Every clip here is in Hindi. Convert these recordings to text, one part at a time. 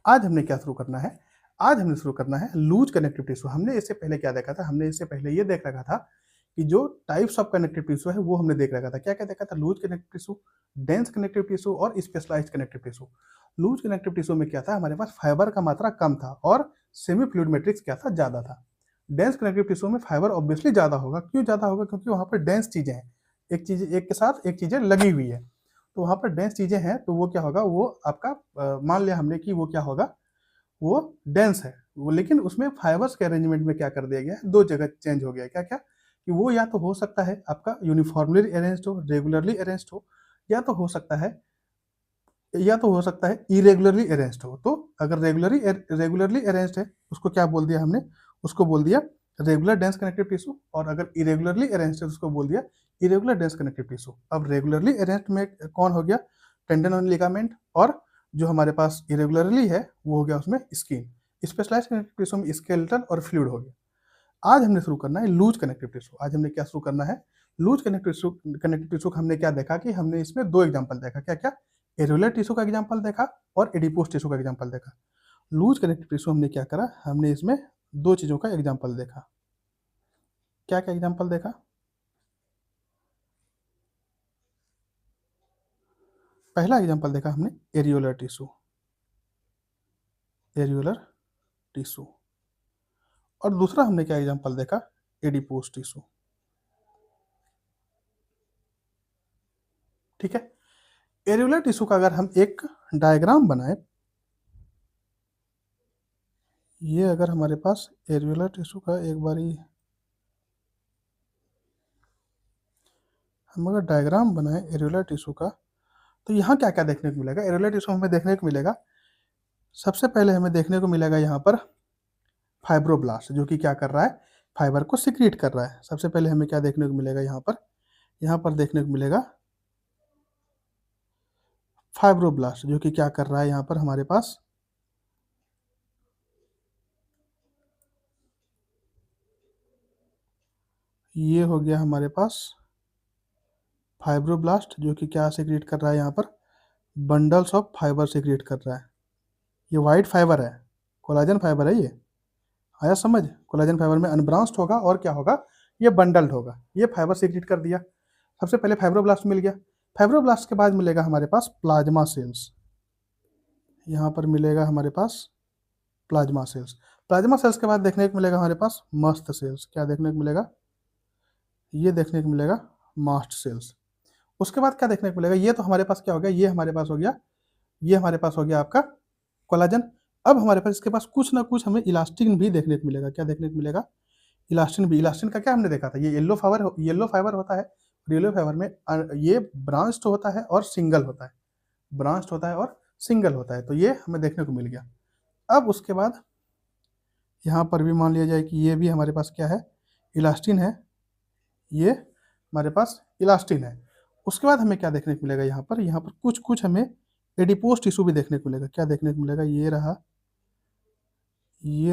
आज हमने क्या शुरू करना है, आज हमने शुरू करना है लूज कनेक्टिव टिश्यू। हमने इससे पहले क्या देखा था, हमने इससे पहले ये देख रखा था कि जो टाइप्स ऑफ कनेक्टिव टिश्यू है वो हमने देख रखा था। क्या क्या देखा था? Loose connective tissue, dense connective tissue और specialised connective tissue. Loose connective tissue में क्या था, हमारे पास फाइबर का मात्रा कम था और सेमी फ्लूइड मैट्रिक्स क्या था, ज़्यादा था। डेंस कनेक्टिव टिश्यू में फाइबर ऑब्वियसली ज़्यादा होगा। क्यों ज़्यादा होगा? क्योंकि वहाँ पर डेंस चीज़ें हैं, एक चीज़ एक के साथ एक चीज़ें लगी हुई है, तो वहाँ पर डेंस चीज़ें हैं, तो वो क्या होगा, वो आपका मान लिया हमने कि वो क्या होगा, वो डेंस है वो, लेकिन उसमें फाइबर्स के अरेंजमेंट में क्या कर दिया गया है, दो जगह चेंज हो गया है। क्या क्या? कि वो या तो हो सकता है आपका यूनिफॉर्मली अरेंज्ड हो, रेगुलरली अरेंज्ड हो, या तो हो सकता है इरेगुलरली अरेंज्ड हो। तो अगर रेगुलरली अरेंज्ड है उसको क्या बोल दिया हमने, उसको बोल दिया रेगुलर डेंस कनेक्टिव टिश्यू, और अगर इरेगुलरली अरेंज्ड है उसको बोल दिया इरेगुलर डेंस कनेक्टिव टिश्यू। अब रेगुलरली अरेंज्ड में कौन हो गया, टेंडन और लिगामेंट, और जो हमारे पास इरेगुलरली है वो हो गया उसमें स्किन। स्पेशलाइज्ड कनेक्टिव टिश्यू में स्केलेटल और फ्लूइड हो गया। आज हमने शुरू करना है लूज कनेक्टिव टिश्यू। आज हमने क्या शुरू करना है, लूज कनेक्टिव टिश्यू का हमने क्या देखा कि हमने इसमें दो एग्जांपल देखा। क्या क्या? एरियोलर टिश्यू का एग्जांपल देखा और एडिपोस टिश्यू का एग्जांपल देखा। लूज कनेक्टिव टिश्यू हमने क्या करा, हमने इसमें दो चीज़ों का एग्जांपल देखा। क्या क्या एग्जांपल देखा? पहला एग्जांपल देखा हमने एरियोलर टिश्यू, एरियोलर टिश्यू, और दूसरा हमने क्या एग्जांपल देखा, एडिपोस टिश्यू। ठीक है। एरियोलर टिश्यू का अगर हम एक डायग्राम बनाए, ये अगर हमारे पास एरियोलर टिश्यू का एक बारी हम अगर डायग्राम बनाए एरियोलर टिश्यू का, तो यहाँ क्या क्या देखने को मिलेगा? एरियोलर टिश्यू हमें देखने को मिलेगा, सबसे पहले हमें देखने को मिलेगा यहाँ पर फाइब्रोब्लास्ट, जो कि क्या कर रहा है, फाइबर को सिक्रीट कर रहा है। सबसे पहले हमें क्या देखने को मिलेगा यहाँ पर देखने को मिलेगा फाइब्रोब्लास्ट, जो कि क्या कर रहा है यहाँ पर हमारे पास, ये हो गया हमारे पास फाइब्रोब्लास्ट, जो कि क्या सिक्रीट कर रहा है यहाँ पर, बंडल्स ऑफ फाइबर सिक्रीट कर रहा है। ये वाइट फाइबर है, कोलाजन फाइबर है ये, आया समझ? कोलाजन फाइबर में अनब्रांच्ड होगा और क्या होगा, ये बंडल्ड होगा। ये फाइबर सिक्रीट कर दिया। सबसे पहले फाइब्रोब्लास्ट मिल गया। फाइब्रोब्लास्ट के बाद मिलेगा हमारे पास प्लाज्मा सेल्स, यहाँ पर मिलेगा हमारे पास प्लाज्मा सेल्स। प्लाज्मा सेल्स के बाद देखने को मिलेगा हमारे पास मस्त सेल्स। क्या देखने को मिलेगा? ये देखने को मिलेगा मास्ट सेल्स। उसके बाद क्या देखने को मिलेगा, ये तो हमारे पास क्या हो गया, ये हमारे पास हो गया, ये हमारे पास हो गया आपका कोलाजन। अब हमारे पास इसके पास कुछ ना कुछ हमें इलास्टिन भी देखने को मिलेगा। क्या देखने को मिलेगा? इलास्टिन भी। इलास्टिन का क्या हमने देखा था, ये येलो फाइबर होता है। येलो फाइबर में ये ब्रांच्ड होता है और सिंगल होता है, ब्रांच्ड होता है और सिंगल होता है, तो ये हमें देखने को मिल गया। अब उसके बाद यहाँ पर भी मान लिया जाए कि ये भी हमारे पास क्या है, इलास्टिन है, ये हमारे पास इलास्टिन है। उसके बाद हमें क्या देखने को मिलेगा, यहाँ पर कुछ कुछ हमें एडिपोस टिश्यू भी देखने को मिलेगा। क्या देखने को मिलेगा? ये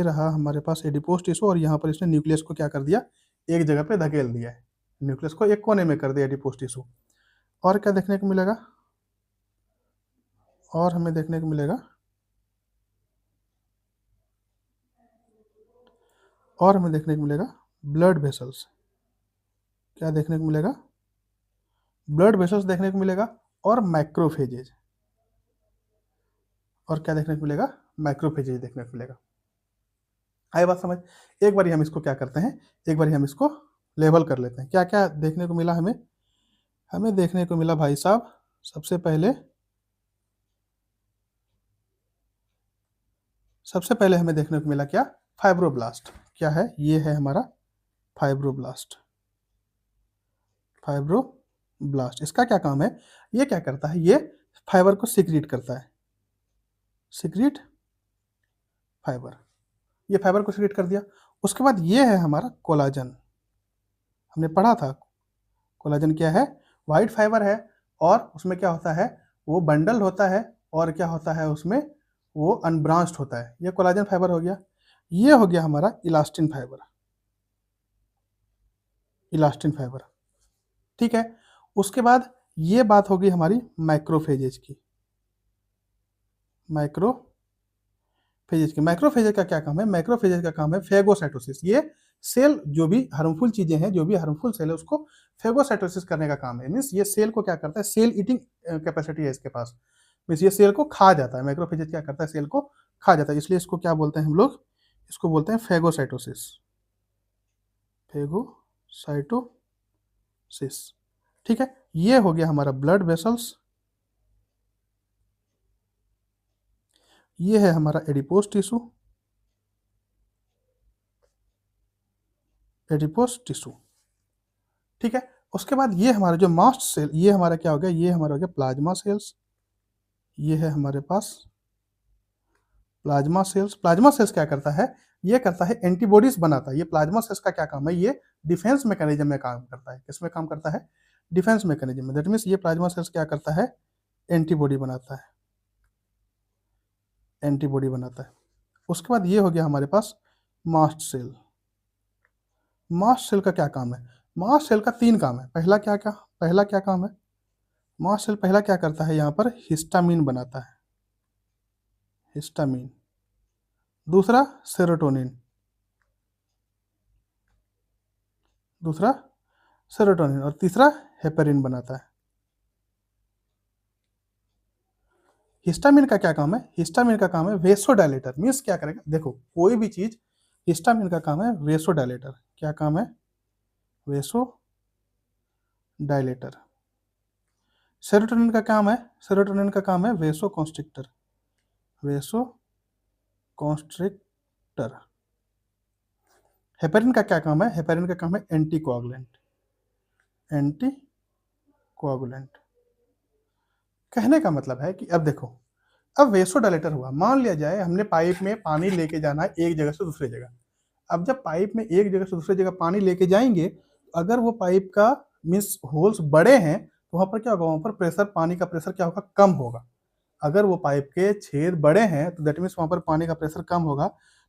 रहा हमारे पास एडिपोस टिश्यू, और यहाँ पर इसने न्यूक्लियस को क्या कर दिया, एक जगह पे धकेल दिया है, न्यूक्लियस को एक कोने में कर दिया एडिपोस टिश्यू। और क्या देखने को मिलेगा, और हमें देखने को मिलेगा, और हमें देखने को मिलेगा ब्लड वेसल्स। क्या देखने को मिलेगा? ब्लड वेसल्स देखने को मिलेगा, और माइक्रोफेजेज। और क्या देखने को मिलेगा? माइक्रोफेजेज देखने को मिलेगा। आई बात समझ? एक बार हम इसको क्या करते हैं, एक बार हम इसको लेबल कर लेते हैं। क्या क्या देखने को मिला हमें? हमें देखने को मिला भाई साहब, सबसे पहले हमें देखने को मिला क्या, फाइब्रोब्लास्ट। क्या है? ये है हमारा फाइब्रोब्लास्ट। फाइब्रोब्लास्ट इसका क्या काम है, ये क्या करता है, ये फाइबर को सिक्रीट करता है, सिक्रीट फाइबर, ये फाइबर को सिक्रीट कर दिया। उसके बाद ये है हमारा कोलाजन। हमने पढ़ा था कोलाजन क्या है, वाइट फाइबर है, और उसमें क्या होता है, वो बंडल होता है, और क्या होता है उसमें, वो अनब्रांच्ड होता है। ये कोलाजन फाइबर हो गया। ये हो गया हमारा इलास्टिन फाइबर, इलास्टिन फाइबर। ठीक है। उसके बाद ये बात होगी हमारी माइक्रोफेजेज की, माइक्रोफेजेज। फेजेज के। मैक्रोफेजेज का क्या काम है? मैक्रोफेजेज का काम है फेगोसाइटोसिस। ये सेल जो भी हार्मफुल चीजें हैं, जो भी हार्मफुल सेल है, उसको फेगोसाइटोसिस करने का काम है। मीन्स ये सेल को क्या करता है? सेल ईटिंग कैपेसिटी है इसके पास। मीन्स ये सेल को खा जाता है। मैक्रोफेजेज क्या करता है? सेल को खा जाता है। इसलिए इसको क्या बोलते हैं हम लोग? इसको बोलते हैं फेगोसाइटोसिस। फेगोसाइटोसिस। ठीक है, ये हो गया हमारा ब्लड वेसल्स। ये है हमारा एडिपोज टिश्यू। एडिपोज टिश्यू, ठीक है। उसके बाद ये हमारा जो मास्ट सेल, ये हमारा क्या हो गया? ये हमारा हो गया प्लाज्मा सेल्स। ये है हमारे पास प्लाज्मा सेल्स। प्लाज्मा सेल्स क्या करता है? ये करता है एंटीबॉडीज बनाता है। ये प्लाज्मा सेल्स का क्या काम है? ये डिफेंस मैकेनिज्म में काम करता है। किसमें काम करता है? डिफेंस मैकेनिज्म में। दैट मीन्स ये प्लाज्मा सेल्स क्या करता है? एंटीबॉडी बनाता है। एंटीबॉडी बनाता है। उसके बाद ये हो गया हमारे पास मास्ट सेल। मास्ट सेल का क्या काम है? मास्ट सेल का 3 काम है। पहला क्या काम है? मास्ट सेल पहला क्या करता है? यहाँ पर हिस्टामिन बनाता है। हिस्टामिन। दूसरा सेरोटोनिन। दूसरा सेरोटोनिन। और तीसरा हेपेरिन बनाता है। हिस्टामिन का क्या काम है? हिस्टामिन का काम है वेसोडाइलेटर। मीन्स क्या करेगा? देखो, कोई भी चीज, हिस्टामिन का काम है वेसोडाइलेटर। क्या काम है? वेसोडाइलेटर। सेरोटोनिन का काम है? सेरोटोनिन का काम है वेसोकॉन्स्ट्रिक्टर। वेसोकॉन्स्ट्रिक्टर। हेपेरिन का क्या काम है? हेपेरिन का काम है एंटीकोआगुलेंट। एंटीकोआगुलेंट। कहने का मतलब है कि अब देखो, अब वेसोडाइलेटर हुआ। मान लिया जाए हमने पाइप में पानी लेके जाना है एक जगह से दूसरी जगह। अब जब पाइप में एक जगह से दूसरी जगह पानी लेके जाएंगे, अगर वो पाइप का मीन्स होल्स बड़े हैं तो वहां पर क्या होगा? वहां पर प्रेशर, पानी का प्रेशर क्या होगा? कम होगा। अगर वो पाइप के छेद बड़े हैं तो दैट मीन्स वहां पर पानी का प्रेशर कम होगा।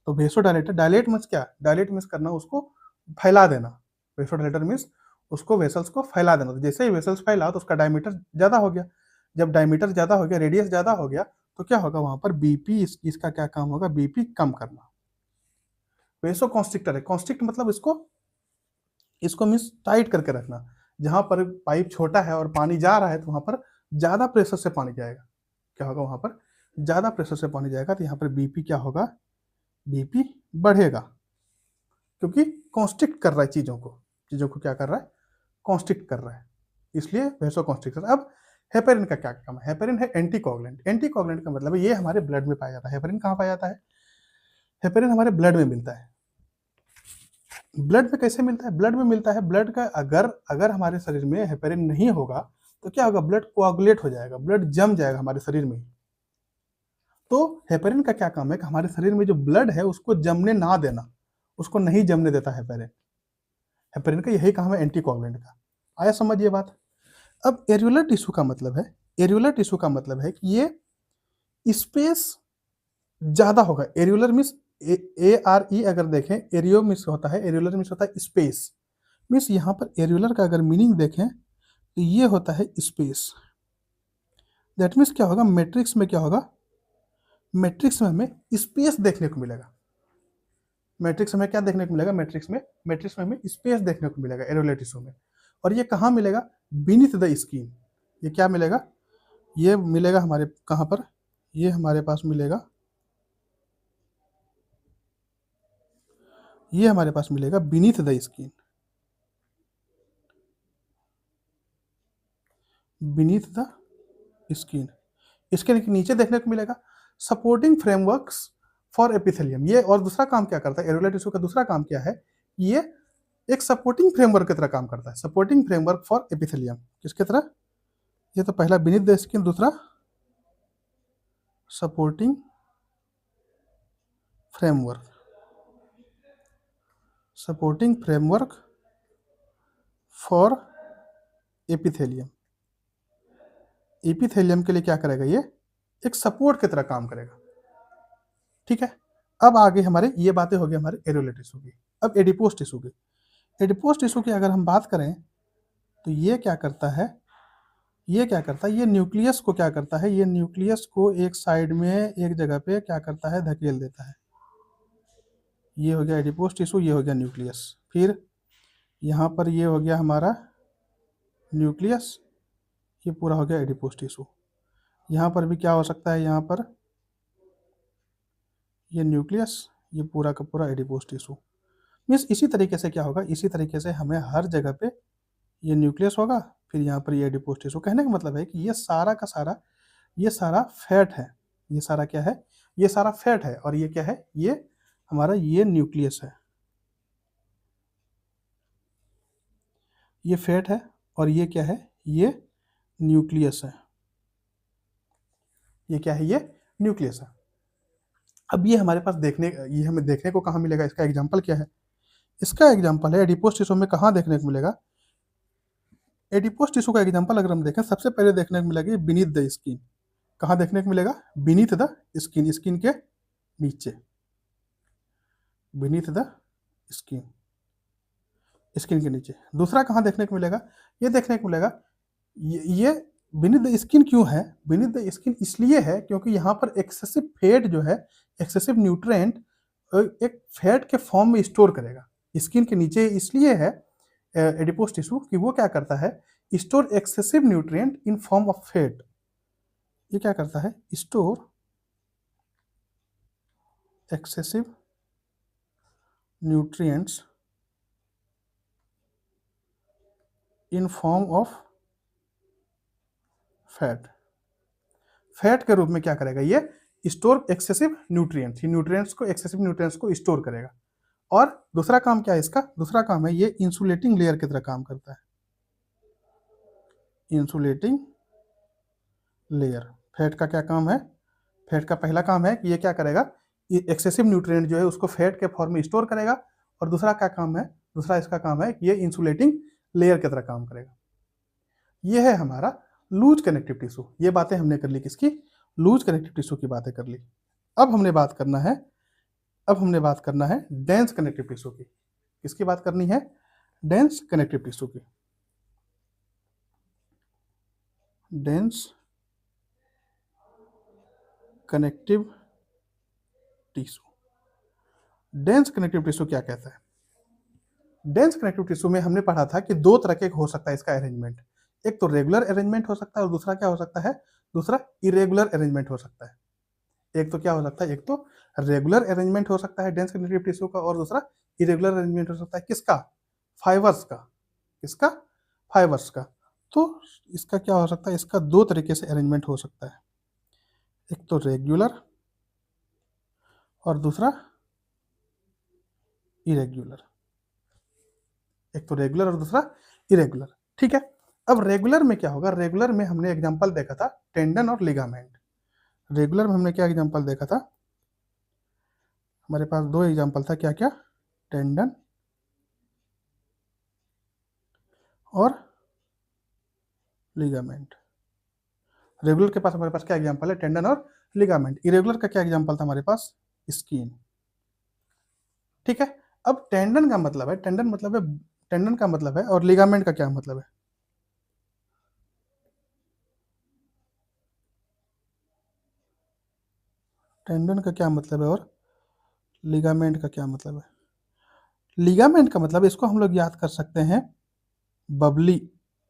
तो वेसोडाइलेटर, डायलेट मीन्स क्या? डायलेट मीन्स करना, उसको फैला देना। वेसोडाइलेटर मीन्स उसको वेसल्स को फैला देना। तो जैसे ही वेसल्स फैला तो उसका डायमीटर ज्यादा हो गया। जब डायमीटर ज्यादा हो गया, रेडियस ज्यादा हो गया, तो क्या होगा? वहां पर बीपी, इसका क्या काम होगा? बीपी कम करना। वेसो कॉन्स्ट्रिक्टर है। कॉन्स्ट्रिक्ट मतलब इसको इसको मीन्स टाइट करके रखना। जहां पर पाइप छोटा है और पानी जा रहा है तो वहां पर ज्यादा प्रेशर से पानी जाएगा। क्या होगा? वहां पर ज्यादा प्रेशर से पानी जाएगा तो यहाँ पर बीपी क्या होगा? बीपी बढ़ेगा। क्योंकि कॉन्स्ट्रिक्ट कर रहा है चीजों को। चीजों को क्या कर रहा है? कॉन्स्ट्रिक्ट कर रहा है। इसलिए वेसो कॉन्स्ट्रिक्टर। अब हेपेरिन का क्या काम है? हेपेरिन है एंटीकोगुलेंट। एंटीकोगुलेंट का मतलब है ये हमारे ब्लड में पाया जाता है। हेपेरिन कहाँ पाया जाता है? हेपेरिन हमारे ब्लड में मिलता है। ब्लड में कैसे मिलता है? ब्लड में मिलता है। ब्लड का अगर अगर हमारे शरीर में हेपेरिन नहीं होगा तो क्या होगा? ब्लड कोआगुलेट हो जाएगा, ब्लड जम जाएगा हमारे शरीर में। तो हेपेरिन का क्या काम है कि हमारे शरीर में जो ब्लड है उसको जमने ना देना, उसको नहीं जमने देता हेपेरिन। हेपेरिन का यही काम है एंटीकोगुलेंट का। आया समझ ये बात? अब एरियुलर टिश्यू का मतलब है, एरियुलर टिश्यू का मतलब है कि ये स्पेस ज्यादा होगा। एरियुलर मीन्स ARE अगर देखें, एरियो मीन्स होता है, एरियुलर मीन्स होता है स्पेस। मीन्स यहाँ पर एरियुलर का अगर मीनिंग देखें तो ये होता है स्पेस। दैट मीन्स क्या होगा? मैट्रिक्स में क्या होगा? मैट्रिक्स में हमें स्पेस देखने को मिलेगा। मैट्रिक्स में क्या देखने को मिलेगा? मैट्रिक्स में हमें स्पेस देखने को मिलेगा एरियुलर टिश्यू में। और ये कहाँ मिलेगा? Beneath the skin. ये क्या मिलेगा? ये मिलेगा हमारे कहाँ पर? ये हमारे पास मिलेगा, ये हमारे पास मिलेगा beneath the skin. Beneath the skin. इसके नीचे देखने को मिलेगा सपोर्टिंग फ्रेमवर्क्स फॉर एपिथेलियम। ये और दूसरा काम क्या करता है? एरियुलर टिश्यू का दूसरा काम क्या है? ये एक सपोर्टिंग फ्रेमवर्क की तरह काम करता है। सपोर्टिंग फ्रेमवर्क फॉर एपिथेलियम किसके तरह? ये तो पहला बीनीथ द स्किन, दूसरा supporting framework. Supporting framework for epithelium. Epithelium के लिए क्या करेगा? ये एक सपोर्ट की तरह काम करेगा। ठीक है, अब आगे हमारे ये बातें हो गई हमारे एरियुलर टिश्यू की। अब एडिपोज टिश्यू की। एडिपोज टिश्यू की अगर हम बात करें तो ये क्या करता है? ये क्या करता है, ये न्यूक्लियस को क्या करता है, ये न्यूक्लियस को एक साइड में एक जगह पे क्या करता है, धकेल देता है। ये हो गया एडिपोज टिश्यू, ये हो गया न्यूक्लियस। फिर यहाँ पर ये हो गया हमारा न्यूक्लियस, ये पूरा हो गया एडिपोज टिश्यू। यहाँ पर भी क्या हो सकता है, यहाँ पर ये न्यूक्लियस, ये पूरा का पूरा एडिपोज टिश्यू। मीन्स इसी तरीके से क्या होगा, इसी तरीके से हमें हर जगह पे ये न्यूक्लियस होगा, फिर यहाँ पर ये एडिपोज टिश्यू। कहने का मतलब है कि ये सारा का सारा, ये सारा फैट है। ये सारा क्या है, ये सारा फैट है। और ये क्या है, ये हमारा ये न्यूक्लियस है, ये फैट है। और ये क्या है, ये न्यूक्लियस है। ये क्या है, ये न्यूक्लियस है। अब ये हमारे पास देखने, ये हमें देखने को कहाँ मिलेगा, इसका एग्जाम्पल क्या है, इसका एग्जाम्पल है एडिपोज टिश्यू में कहाँ देखने को मिलेगा। एडिपोज टिश्यू का एग्जाम्पल अगर हम देखें, सबसे पहले देखने को मिलेगा बीनीथ द स्किन। कहाँ देखने को मिलेगा, बीनीथ द स्किन, स्किन के नीचे, बीनीथ द स्किन, स्किन के नीचे। दूसरा कहाँ देखने को मिलेगा, ये देखने को मिलेगा, ये बीनीथ द स्किन क्यों है, बीनीथ द स्किन इसलिए है क्योंकि यहाँ पर एक्सेसिव फैट जो है, एक्सेसिव न्यूट्रिएंट एक फैट के फॉर्म में स्टोर करेगा। स्किन के नीचे इसलिए है एडिपोज टिश्यू कि वो क्या करता है, store excessive nutrient in form of fat. ये क्या करता है, store excessive nutrients in form of fat. Fat के रूप में क्या करेगा, ये स्टोर एक्सेसिव न्यूट्रिएंट्स, ये न्यूट्रिएंट्स को, एक्सेसिव न्यूट्रिएंट्स को स्टोर करेगा। और दूसरा काम क्या है इसका, दूसरा काम है ये इंसुलेटिंग लेयर की तरह काम करता है। इंसुलेटिंग लेयर, फैट का क्या काम है, फैट का पहला काम है कि ये क्या करेगा, ये एक्सेसिव न्यूट्रिएंट जो है उसको फैट के फॉर्म में स्टोर करेगा। और दूसरा क्या काम है, दूसरा इसका काम है कि ये इंसुलेटिंग लेयर की तरह काम करेगा। ये है हमारा लूज कनेक्टिव टिश्यू। ये बातें हमने कर ली किसकी, लूज कनेक्टिव टिश्यू की बातें कर ली। अब हमने बात करना है, अब हमने बात करना है डेंस कनेक्टिव टिश्यू की। किसकी बात करनी है, डेंस कनेक्टिव टिश्यू की। Dense connective tissue, dense connective tissue क्या कहता है। डेंस कनेक्टिव टिश्यू में हमने पढ़ा था कि दो तरह के हो सकता है इसका अरेंजमेंट। एक तो रेगुलर अरेंजमेंट हो सकता है और दूसरा क्या हो सकता है, दूसरा इरेगुलर अरेंजमेंट हो सकता है। एक तो क्या हो सकता है, एक तो रेगुलर अरेंजमेंट हो सकता है डेंस कनेक्टिव टिश्यू का, और दूसरा इरेगुलर अरेंजमेंट हो सकता है किसका, फाइबर्स का। किसका, फाइबर्स का। तो इसका क्या हो सकता है, इसका दो तरीके से अरेंजमेंट हो सकता है, एक तो रेगुलर और दूसरा इरेगुलर। एक तो रेगुलर और दूसरा इरेगुलर। ठीक है। अब रेगुलर में क्या होगा, रेगुलर में हमने एग्जांपल देखा था टेंडन और लिगामेंट। रेगुलर में हमने क्या एग्जांपल देखा था, हमारे पास दो एग्जांपल था, क्या क्या, टेंडन और लिगामेंट। रेगुलर के पास हमारे पास क्या एग्जांपल है, टेंडन और लिगामेंट। इरेगुलर का क्या एग्जांपल था हमारे पास, स्किन। ठीक है। अब टेंडन का मतलब है, टेंडन मतलब है, टेंडन का मतलब है, और लिगामेंट का क्या मतलब है। टेंडन का क्या मतलब है और लिगामेंट का क्या मतलब है। लिगामेंट का मतलब इसको हम लोग याद कर सकते हैं बबली।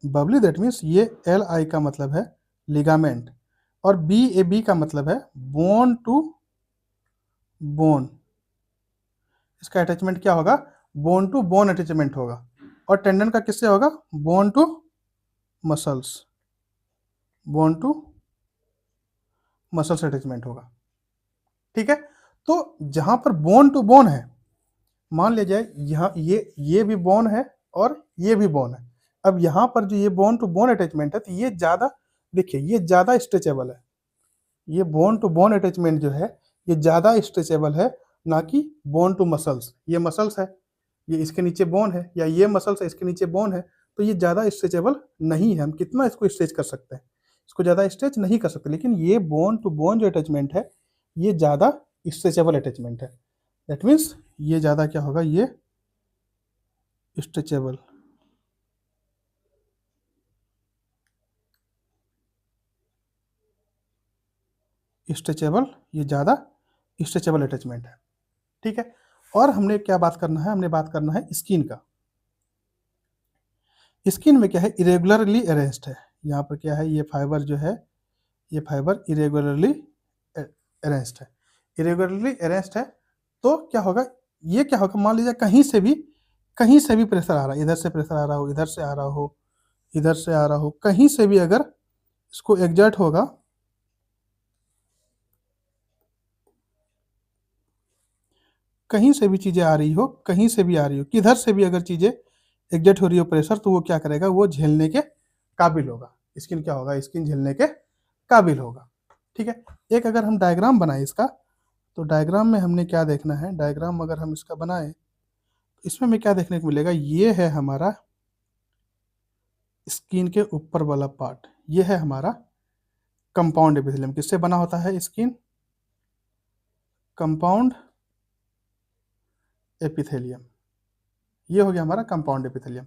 बबली दैट मीन्स ये एल आई का मतलब है लिगामेंट, और बी ए बी का मतलब है बोन टू बोन। इसका अटैचमेंट क्या होगा, बोन टू बोन अटैचमेंट होगा। और टेंडन का किससे होगा, bone to muscles, bone to muscles attachment होगा। ठीक है। तो जहां पर बोन टू बोन है, मान लिया जाए यहाँ ये भी बोन है और ये भी बोन है। अब यहाँ पर जो ये बोन टू बोन अटैचमेंट है, तो ये ज़्यादा, देखिए ये ज़्यादा स्ट्रेचेबल है। ये बोन टू बोन अटैचमेंट जो है ये ज़्यादा स्ट्रेचेबल है, ना कि बोन टू मसल्स। ये मसल्स है, ये इसके नीचे बोन है, या ये मसल्स है इसके नीचे बोन है, तो ये ज़्यादा स्ट्रेचेबल नहीं है। हम कितना इसको स्ट्रेच कर सकते हैं, इसको ज़्यादा स्ट्रेच नहीं कर सकते। लेकिन ये बोन टू बोन जो अटैचमेंट है ये ज़्यादा स्ट्रेचेबल अटैचमेंट है। दैट मीन्स ये ज़्यादा क्या होगा, ये स्ट्रेचेबल। स्ट्रेचेबल, ये ज़्यादा स्ट्रेचेबल अटैचमेंट है, ठीक है। और हमने क्या बात करना है, हमने बात करना है स्किन का। स्किन में क्या है, इरेगुलरली अरेंज्ड है। यहाँ पर क्या है, ये फाइबर जो है, ये फाइबर इरेगुलरली अरेंज्ड है। इरेगुलरली अरेंज्ड है तो क्या होगा, ये क्या होगा, मान लीजिए कहीं से भी प्रेशर आ रहा है, इधर से प्रेशर आ रहा हो, इधर से आ रहा हो, इधर से आ रहा हो, कहीं से भी अगर इसको एग्जर्ट होगा, कहीं से भी चीज़ें आ रही हो, कहीं से भी आ रही हो, किधर से भी अगर चीज़ें एग्जर्ट हो रही हो प्रेशर, तो वो क्या करेगा, वो झेलने के काबिल होगा। स्किन क्या होगा, स्किन झेलने के काबिल होगा, ठीक है। एक अगर हम डायग्राम बनाए इसका, तो डायग्राम में हमने क्या देखना है, डायग्राम अगर हम इसका बनाए, इसमें हमें क्या देखने को मिलेगा, ये है हमारा स्किन के ऊपर वाला पार्ट, ये है हमारा कंपाउंड एपिथेलियम। किससे बना होता है स्किन, कंपाउंड एपिथेलियम, ये हो गया हमारा कंपाउंड एपिथेलियम।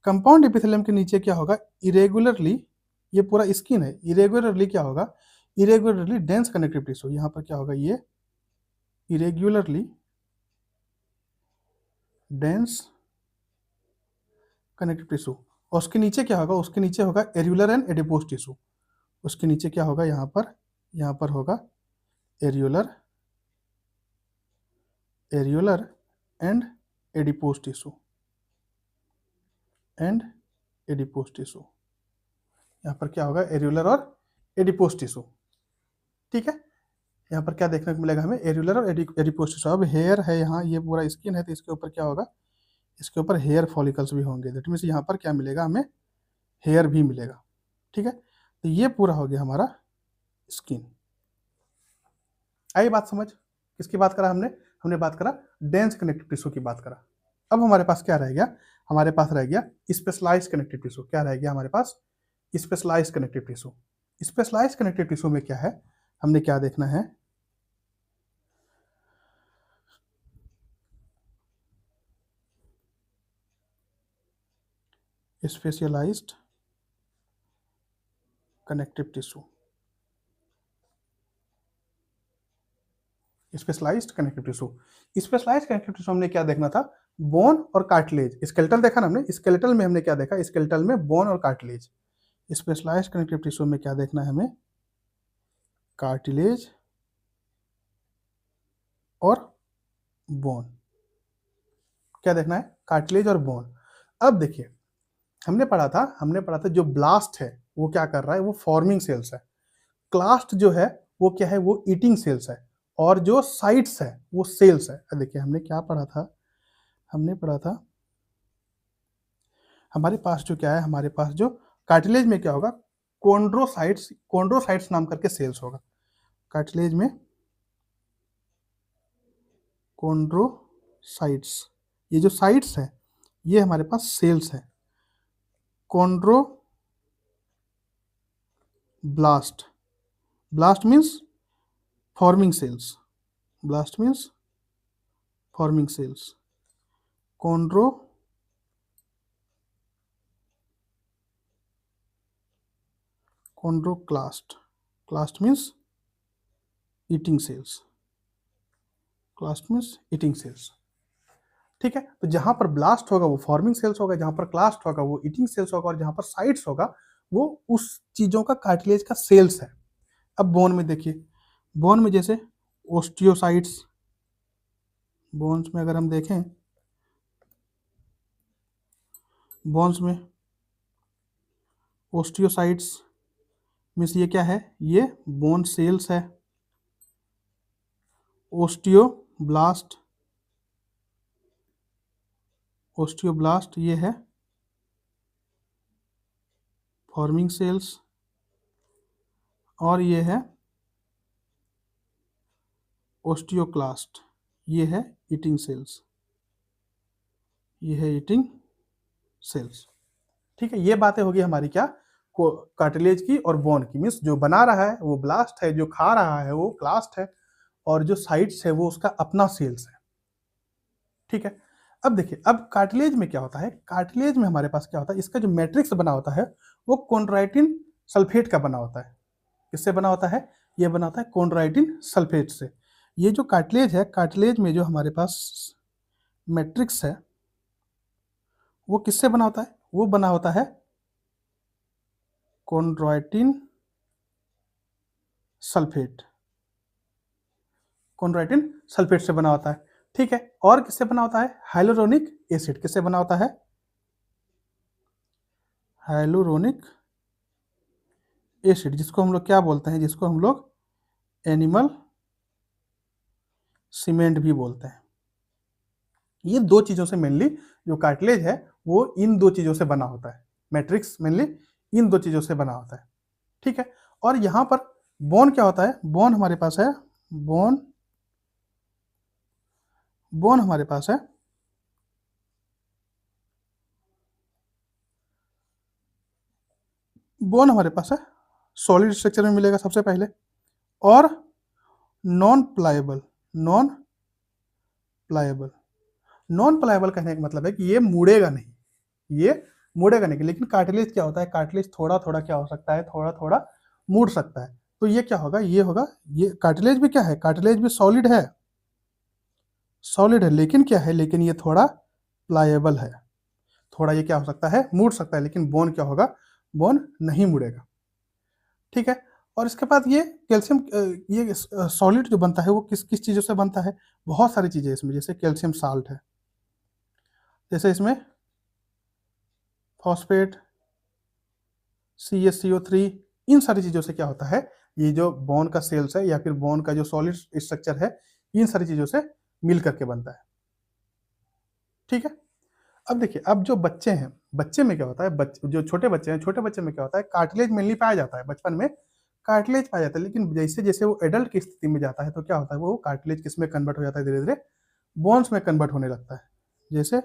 कंपाउंड एपिथेलियम के नीचे क्या होगा, इरेगुलरली, ये पूरा स्किन है, इरेगुलरली क्या होगा, इरेगुलरली डेंस कनेक्टिव टिश्यू। यहाँ पर क्या होगा, ये इरेगुलरली डेंस कनेक्टिव टिश्यू। और उसके नीचे क्या होगा, उसके नीचे होगा एरियुलर एंड एडिपोज टिश्यू। उसके नीचे क्या होगा, यहाँ पर होगा एरियुलर एंड एडिपोज टिश्यू, यहाँ पर क्या होगा, एरियुलर और एडिपोज टिश्यू, ठीक है। यहाँ पर क्या देखने को मिलेगा हमें, एरियुलर और एडिपोज टिश्यू। अब हेयर है यहाँ, ये पूरा स्किन है, तो इसके ऊपर क्या होगा, इसके ऊपर हेयर फॉलिकल्स भी होंगे। दैट मीन्स यहाँ पर क्या मिलेगा हमें, हेयर भी मिलेगा, ठीक है। तो ये पूरा हो गया हमारा स्किन। आई बात समझ, किसकी बात करा हमने, हमने बात करा डेंस कनेक्टिव टिश्यू की बात करा। अब हमारे पास क्या रह गया, हमारे पास रह गया स्पेशलाइज्ड कनेक्टिव टिश्यू। क्या रह गया हमारे पास, specialised connective tissue. Specialised connective tissue में क्या है, हमने क्या देखना है, specialised connective tissue. Specialised connective tissue, specialised connective tissue हमने क्या देखना था, बोन और कार्टिलेज। स्केलेटल देखा ना हमने, स्केलेटल में हमने क्या देखा, स्केलेटल में बोन और कार्टिलेज। स्पेशलाइज्ड कनेक्टिव टिश्यू में क्या देखना है हमें, कार्टिलेज और बोन। क्या देखना है, कार्टिलेज और बोन। अब देखिए, हमने पढ़ा था जो ब्लास्ट है वो क्या कर रहा है, वो फॉर्मिंग सेल्स है। क्लास्ट जो है वो क्या है, वो ईटिंग सेल्स है। और जो साइट्स है वो सेल्स है। देखिए हमने क्या पढ़ा था, हमने पढ़ा था हमारे पास जो क्या है, हमारे पास जो कार्टिलेज में क्या होगा, कोन्ड्रोसाइट्स नाम करके सेल्स होगा। कार्टिलेज में कोन्ड्रोसाइट्स, ये जो साइट्स है ये हमारे पास सेल्स है। Chondroblast, blast means forming cells, blast means forming cells. Chondroclast, clast means eating cells, clast means eating cells, ठीक है। तो जहां पर ब्लास्ट होगा वो फॉर्मिंग सेल्स होगा, जहां पर क्लास्ट होगा वो ईटिंग सेल्स होगा, और जहां पर साइट्स होगा वो उस चीजों का कार्टिलेज का सेल्स है। अब बोन में देखिए, बोन में जैसे ओस्टियोसाइट्स, बोन्स में अगर हम देखें, बोन्स में ओस्टियोसाइट्स मीन्स ये क्या है, ये बोन सेल्स है। ओस्टियोब्लास्ट, ओस्टियोब्लास्ट ये है फॉर्मिंग सेल्स, और ये है ओस्टियोक्लास्ट, ये है ईटिंग सेल्स, ये है ईटिंग सेल्स, ठीक है। ये बातें होगी हमारी क्या, कार्टिलेज की और बोन की। मीन्स जो बना रहा है वो ब्लास्ट है, जो खा रहा है वो क्लास्ट है, और जो साइट्स है वो उसका अपना सेल्स है, ठीक है। अब देखिए, अब कार्टिलेज में क्या होता है, कार्टिलेज में हमारे पास क्या होता है, इसका जो मैट्रिक्स बना होता है वो कॉन्ड्राइटिन सल्फेट का बना होता है। किससे बना होता है, ये बनाता है कोंड्राइटिन सल्फेट से। ये जो कार्टिलेज है, कार्टिलेज में जो हमारे पास मैट्रिक्स है वो किससे बना होता है? वो बना होता है कोंड्राइटिन सल्फेट, कोंड्राइटिन सल्फेट से बना होता है। ठीक है, और किससे बना होता है? Hyaluronic acid. किससे बना होता है? हाइलोरोनिक एसिड, जिसको हम लोग क्या बोलते हैं? जिसको हम लोग एनिमल सीमेंट भी बोलते हैं। ये दो चीजों से मेनली जो कार्टिलेज है वो इन दो चीजों से बना होता है। मैट्रिक्स मेनली इन दो चीजों से बना होता है। ठीक है, और यहां पर बोन क्या होता है? बोन हमारे पास है, बोन, बोन हमारे पास है बोन हमारे पास है सॉलिड स्ट्रक्चर में मिलेगा सबसे पहले, और नॉन प्लाएबल। नॉन प्लाएबल, नॉन प्लाएबल कहने का मतलब है कि ये मुड़ेगा नहीं, ये मुड़ेगा नहीं। लेकिन कार्टिलेज क्या होता है? कार्टिलेज थोड़ा थोड़ा क्या हो सकता है? थोड़ा थोड़ा मुड़ सकता है। तो ये क्या होगा? ये होगा, ये कार्टिलेज भी क्या है? कार्टिलेज भी सॉलिड है, सॉलिड है, लेकिन क्या है? लेकिन ये थोड़ा प्लाएबल है। थोड़ा ये क्या हो सकता है? मुड़ सकता है, लेकिन बोन क्या होगा? बोन नहीं मुड़ेगा। ठीक है, और इसके बाद ये कैल्शियम, ये सॉलिड जो बनता है वो किस किस चीज़ों से बनता है? बहुत सारी चीज़ें इसमें, जैसे कैल्शियम साल्ट है, जैसे इसमें फॉस्फेट, CaCO3, इन सारी चीज़ों से क्या होता है? ये जो बोन का सेल्स है या फिर बोन का जो सॉलिड स्ट्रक्चर है, इन सारी चीज़ों से मिल करके बनता है। ठीक है, अब देखिए, अब जो बच्चे हैं, बच्चे में क्या होता है? जो छोटे बच्चे हैं, छोटे बच्चे में क्या होता है? कार्टिलेज मेनली पाया जाता है, बचपन में कार्टिलेज पाया जाता है। लेकिन जैसे जैसे वो एडल्ट की स्थिति में जाता है तो क्या होता है? वो कार्टिलेज किस में कन्वर्ट हो जाता है? धीरे धीरे बोन्स में कन्वर्ट होने लगता है। जैसे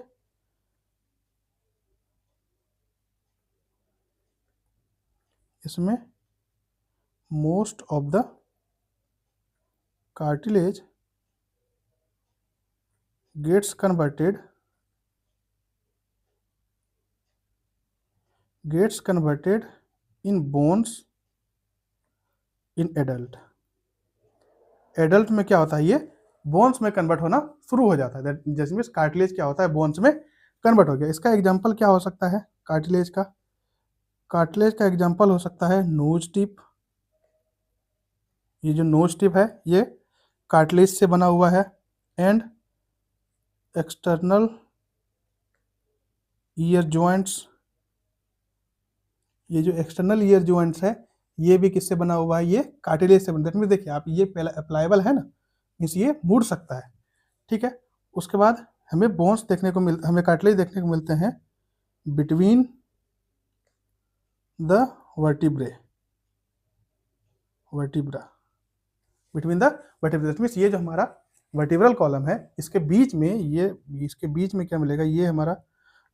इसमें most of the cartilage gets converted in bones in adult। Adult में क्या होता है? ये बोन्स में कन्वर्ट होना शुरू हो जाता है। जैसे में कार्टिलेज क्या होता है? बोन्स में कन्वर्ट हो गया। इसका एग्जांपल क्या हो सकता है कार्टिलेज का? कार्टिलेज का एग्जांपल हो सकता है नोज टिप। ये जो नोज टिप है ये कार्टिलेज से बना हुआ है। एंड एक्सटर्नल ईयर जॉइंट्स, ये जो एक्सटर्नल ईयर जॉइंट्स है ये भी किससे बना हुआ है? ये कार्टिलेज से बना। दैट मीन्स देखिए आप, ये अप्लाइबल है ना, मीन्स ये मुड़ सकता है। ठीक है, उसके बाद हमें बोन्स देखने को हमें कार्टिलेज देखने को मिलते हैं between the vertebrae, vertebra, between the vertebra. That means ये जो हमारा वर्टिब्रल कॉलम है इसके बीच में, ये इसके बीच में क्या मिलेगा? ये हमारा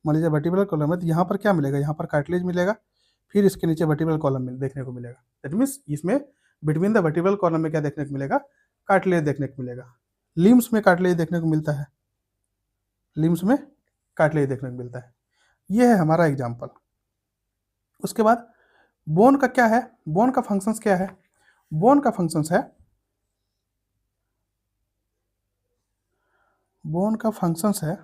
मान लीजिए वर्टिब्रल कॉलम है, तो यहाँ पर क्या मिलेगा? यहाँ पर कार्टिलेज मिलेगा, फिर इसके नीचे वर्टिब्रल कॉलम देखने को मिलेगा। दैट मीन्स इसमें बिटवीन द वर्टिब्रल कॉलम में क्या देखने को मिलेगा? कार्टिलेज देखने को मिलेगा। लिम्स में कार्टिलेज देखने को मिलता है, लिम्स में कार्टिलेज देखने को मिलता है। ये है हमारा एग्जाम्पल। उसके बाद बोन का क्या है? बोन का फंक्शंस क्या है? बोन का फंक्शंस है, बोन का फंक्शंस है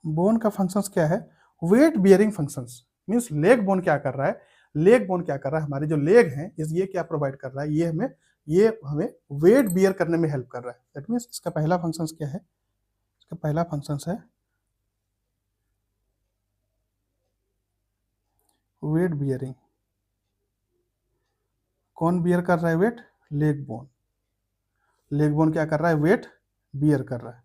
बोन का फंक्शंस क्या है? Weight bearing functions. Means leg bone क्या कर रहा है? लेग बोन क्या कर रहा है? हमारे जो लेग हैं ये क्या प्रोवाइड कर रहा है? ये हमें वेट बियर करने में हेल्प कर रहा है। दैट मीन्स इसका पहला फंक्शंस क्या है? इसका पहला फंक्शंस है वेट बियरिंग। कौन बियर कर रहा है weight? Leg bone. Leg bone क्या कर रहा है? वेट बियर कर रहा है।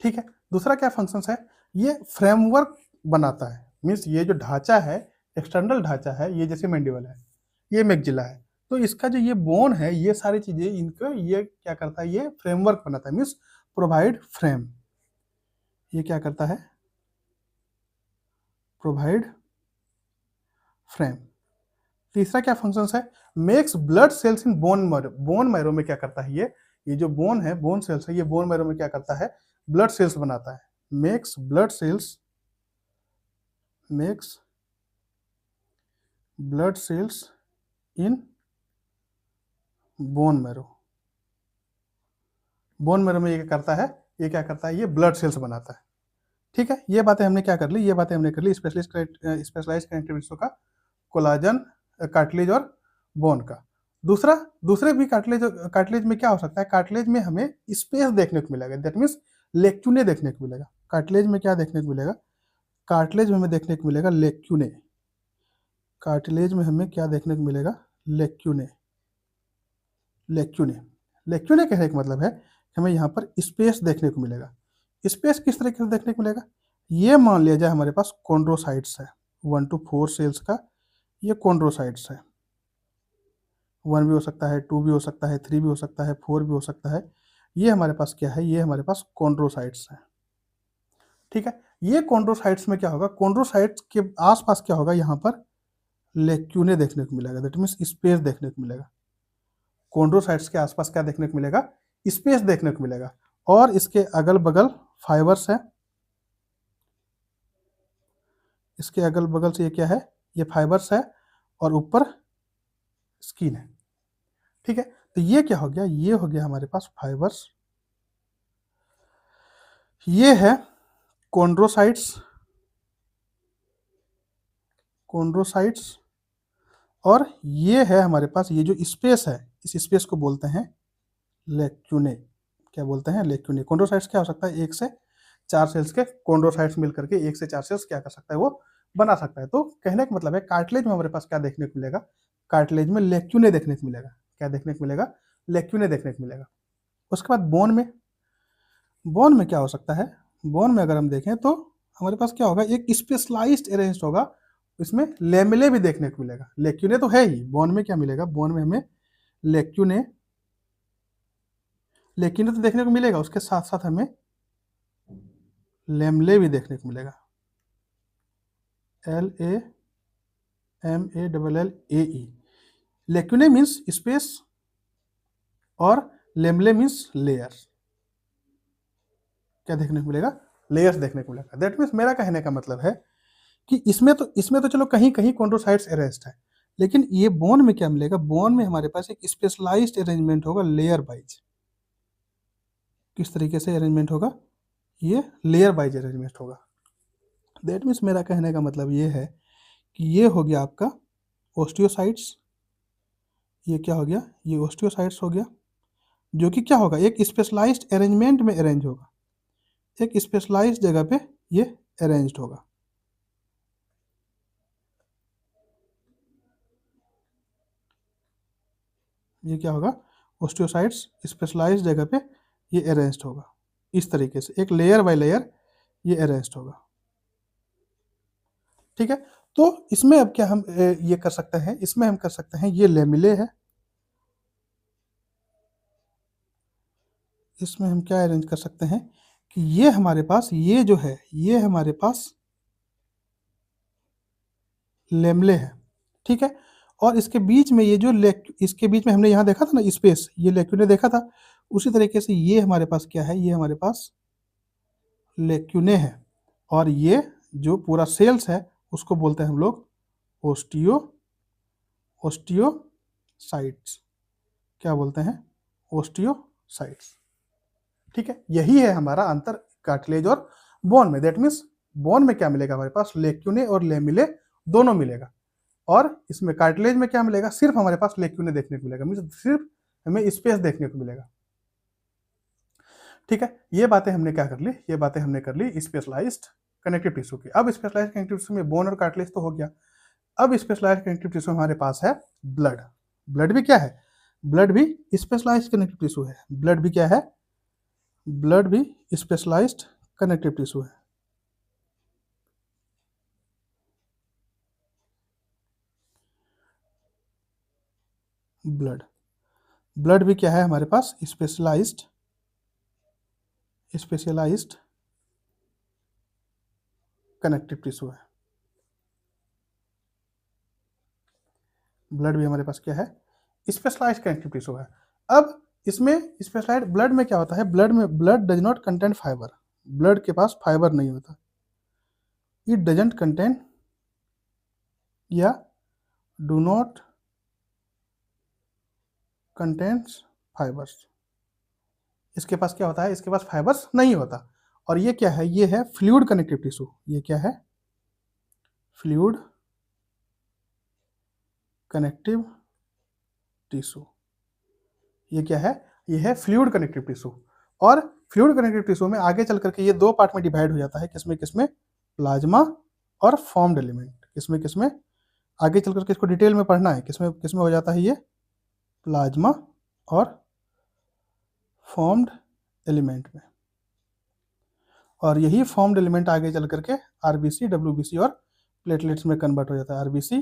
ठीक है, दूसरा क्या फंक्शंस है? ये फ्रेमवर्क बनाता है। मीन्स ये जो ढांचा है, एक्सटर्नल ढांचा है, ये जैसे मैंडिबल है, ये मैक्जिला है, तो इसका जो ये बोन है, ये सारी चीजें इनको ये क्या करता है? ये फ्रेमवर्क बनाता है, मीन्स प्रोवाइड फ्रेम। ये क्या करता है? Provide frame. तीसरा क्या फंक्शंस है? Makes blood cells in bone marrow. Bone marrow में क्या करता है? ये जो बोन है, बोन सेल्स है, ये बोन मैरो में क्या करता है? ब्लड सेल्स बनाता है। Makes blood cells, makes blood cells in bone marrow. Bone marrow में ये क्या करता है, ये क्या करता है, ये ब्लड सेल्स बनाता है। ठीक है, ये बातें हमने क्या कर ली, ये बातें हमने कर ली स्पेशलाइज्ड कनेक्टिव टिश्यू का, कोलाजन, कार्टिलेज और बोन का। दूसरे भी कार्टिलेज में क्या हो सकता है, कार्टिलेज में हमें स्पेस देखने को मिलेगा, दैट मीन्स लेक्यूने देखने को मिलेगा। कार्टिलेज में क्या देखने को मिलेगा, कार्टिलेज में हमें देखने को मिलेगा लेक्यूने। कार्टिलेज में हमें क्या देखने को मिलेगा, लेक्यूने। लेक्यूने लेक्यूने कहने का मतलब है कि हमें यहाँ पर स्पेस देखने को मिलेगा। स्पेस किस तरीके से देखने को मिलेगा, ये मान लिया जाए हमारे पास कॉन्ड्रोसाइट्स है, 1 to 4 सेल्स का ये कॉन्ड्रोसाइट्स है। 1 भी हो सकता है, 2 भी हो सकता है, 3 भी हो सकता है, 4 भी हो सकता है। ये हमारे पास क्या है, ये हमारे पास कॉन्ड्रोसाइट्स है। ठीक है, ये कॉन्ड्रोसाइट्स में क्या होगा, कॉन्ड्रोसाइट्स के आसपास क्या होगा, यहाँ पर लेक्यूने देखने को मिलेगा, दैट मीन्स स्पेस देखने को मिलेगा। कॉन्ड्रोसाइट्स के आसपास क्या देखने को मिलेगा, स्पेस देखने को मिलेगा। और इसके अगल बगल फाइबर्स है, इसके अगल बगल से ये क्या है, ये फाइबर्स है, और ऊपर स्किन है। ठीक है, तो ये क्या हो गया, ये हो गया हमारे पास फाइबर्स, ये है कॉन्ड्रोसाइट्स। कॉन्ड्रोसाइट्स और ये है हमारे पास ये जो स्पेस है, इस स्पेस को बोलते हैं लेक्यूने। क्या बोलते हैं, लेक्यूने। कॉन्ड्रोसाइट्स क्या हो सकता है, 1 से 4 सेल्स के कॉन्ड्रोसाइट्स मिल करके 1 से 4 सेल्स क्या कर सकता है, वो बना सकता है। तो कहने का मतलब है कार्टिलेज में हमारे पास क्या देखने को मिलेगा, कार्टिलेज में लेक्यूने देखने को मिलेगा। क्या देखने को मिलेगा, लेक्यूने देखने को मिलेगा। उसके बाद बोन में क्या हो सकता है, बोन में अगर हम देखें तो हमारे पास क्या होगा, एक स्पेशलाइज्ड अरेंज होगा, इसमें लेमिले भी देखने को मिलेगा। लेक्यूने तो है ही, बोन में क्या मिलेगा, बोन में हमें लेक्यूने लेक्यूने तो देखने को मिलेगा, उसके साथ साथ हमें लेमले भी देखने को मिलेगा। LAMALLE। लेक्यूने मीन्स स्पेस और लेमले मीन्स लेयर्स। क्या देखने को मिलेगा, लेयर्स देखने को मिलेगा। दैट मीन्स मेरा कहने का मतलब है कि इसमें तो चलो कहीं कहीं कॉन्ड्रोसाइट्स अरेंज्ड है, लेकिन ये बोन में क्या मिलेगा, बोन में हमारे पास एक स्पेशलाइज्ड अरेंजमेंट होगा लेयर वाइज। किस तरीके से अरेंजमेंट होगा, ये लेयर वाइज अरेंजमेंट होगा। दैट मीन्स मेरा कहने का मतलब ये है कि ये हो गया आपका ओस्टियोसाइट्स, ये क्या हो गया, ये ओस्टियोसाइट्स हो गया, जो कि क्या होगा, एक स्पेशलाइज्ड अरेंजमेंट में अरेंज होगा, एक स्पेशलाइज्ड जगह पे ये अरेंज्ड होगा। ये क्या होगा, ओस्टियोसाइट्स स्पेशलाइज्ड जगह पे ये अरेंज्ड होगा, इस तरीके से एक लेयर बाय लेयर ये अरेंज्ड होगा। ठीक है, तो इसमें अब क्या हम ये कर सकते हैं, इसमें हम कर सकते हैं, ये लेमिले है, इसमें हम क्या अरेंज कर सकते हैं कि ये हमारे पास, ये जो है, ये हमारे पास लेमले है। ठीक है, और इसके बीच में ये जो इसके बीच में हमने यहाँ देखा था ना स्पेस, ये लेक्यूने देखा था, उसी तरीके से ये हमारे पास क्या है, ये हमारे पास लेक्यूने है, और ये जो पूरा सेल्स है उसको बोलते हैं हम लोग ओस्टियोसाइट्स। क्या बोलते हैं, ओस्टियोसाइट्स। ठीक है, यही है हमारा अंतर कार्टिलेज और बोन में। दैट मीन्स बोन में क्या मिलेगा, हमारे पास लेक्यूने और लेमिले दोनों मिलेगा, और इसमें कार्टिलेज में क्या मिलेगा, सिर्फ हमारे पास लेक्यूने देखने को मिलेगा, मीन्स सिर्फ हमें स्पेस देखने को मिलेगा। ठीक है, ये बातें हमने क्या कर ली, ये बातें हमने कर ली स्पेशलाइज्ड कनेक्टिव टिश्यू की। अब स्पेशलाइज्ड कनेक्टिव टिश्यू में बोन और कार्टिलेज तो हो गया, अब स्पेशलाइज्ड कनेक्टिव टिश्यू हमारे पास है ब्लड। ब्लड भी क्या है, ब्लड भी स्पेशलाइज्ड कनेक्टिव टिश्यू है। ब्लड भी क्या है, ब्लड भी स्पेशलाइज्ड कनेक्टिव टिश्यू है। ब्लड भी क्या है हमारे पास, स्पेशलाइज्ड कनेक्टिव टिश्यू है। ब्लड भी हमारे पास क्या है, स्पेशलाइज्ड कनेक्टिव टिश्यू है। अब इसमें स्पेशलाइज्ड ब्लड में क्या होता है, blood does not contain fibre, blood के पास फाइबर नहीं होता, इट डजंट कंटेन या डू नॉट कंटेन्स फाइबर्स। इसके पास क्या होता है, इसके पास फाइबर्स नहीं होता। और ये क्या है, ये है फ्लूइड कनेक्टिव टिश्यू। ये क्या है, फ्लूइड कनेक्टिव टिश्यू। ये क्या है, ये है फ्लूइड कनेक्टिव टिश्यू। और फ्लूइड कनेक्टिव टिश्यू में आगे चल करके ये दो पार्ट में डिवाइड हो जाता है, किसमें किसमें, प्लाज्मा और फॉर्म्ड एलिमेंट। किसमें किसमें, आगे चल करके इसको डिटेल में पढ़ना है, किसमें किसमें हो जाता है ये, प्लाज्मा और फॉर्म्ड एलिमेंट में। और यही फॉर्म्ड एलिमेंट आगे चल करके आरबीसी, डब्ल्यूबीसी और प्लेटलेट्स में कन्वर्ट हो जाता है। आरबीसी,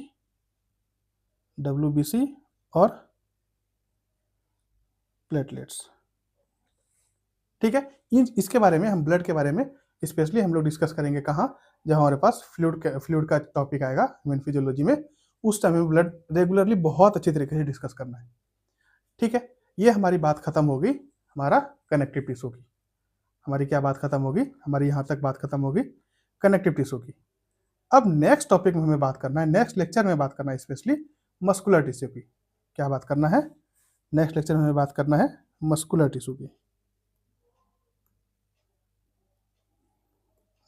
डब्ल्यूबीसी और प्लेटलेट्स। ठीक है, इसके बारे में हम ब्लड के बारे में स्पेशली हम लोग डिस्कस करेंगे कहाँ, जब हमारे पास फ्लूइड का टॉपिक आएगा ह्यूमन फिजियोलॉजी में, उस टाइम में ब्लड रेगुलरली बहुत अच्छी तरीके से डिस्कस करना है। ठीक है, ये हमारी बात खत्म होगी हमारा कनेक्टिव टिश्यू की। हमारी क्या बात खत्म होगी, हमारी यहाँ तक बात खत्म होगी कनेक्टिव टिश्यू की। अब नेक्स्ट टॉपिक में हमें बात करना है, नेक्स्ट लेक्चर में बात करना है स्पेशली मस्कुलर टिश्यू की। क्या बात करना है, नेक्स्ट लेक्चर में हमें बात करना है मस्कुलर टिश्यू की।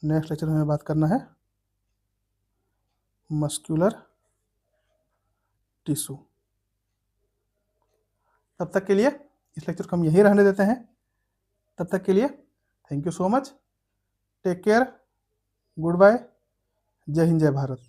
नेक्स्ट लेक्चर में हमें बात करना है मस्कुलर टिश्यू। तब तक के लिए इस लेक्चर को हम यहीं रहने देते हैं। तब तक के लिए thank you so much, take care, good bye, जय हिंद जय भारत।